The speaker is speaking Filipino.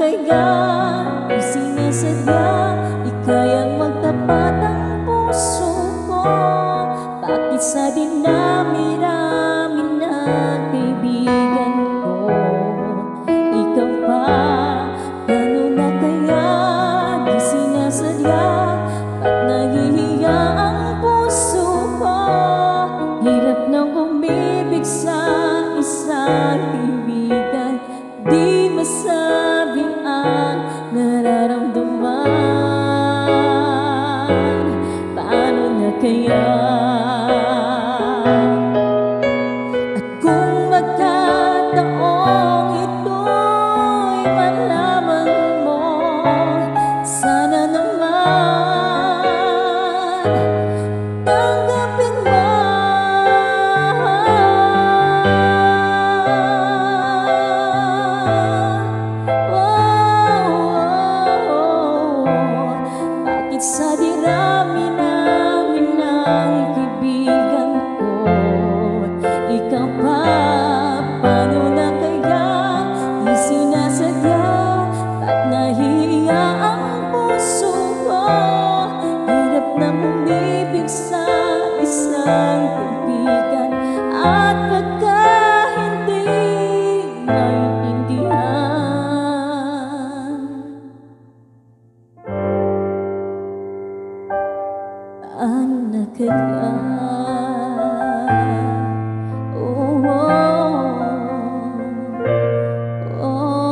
kaya ay sinasadya, ika'y ang magtapat ang puso ko. Bakit sa dinami-rami ng kaibigan ko, ikaw pa, paano na kaya di sinasadya? Ba't nahihiya ang puso ko? Hirap nang umibig sa isang kaibigan, di masabi ang nararamdaman. Paano na kaya? At kung magkataong ito'y malaman mo, sana naman tanggapin mo. Bakit sa dirami-rami ng kaibigan ko, ikaw pa, paano na kaya di sinasadya? Ba't nahihiya ang puso ko? Hirap nang umibig sa isang kaibigan, at pagka hindi maintindihan, paano na kaya? Oh, oh, oh, oh.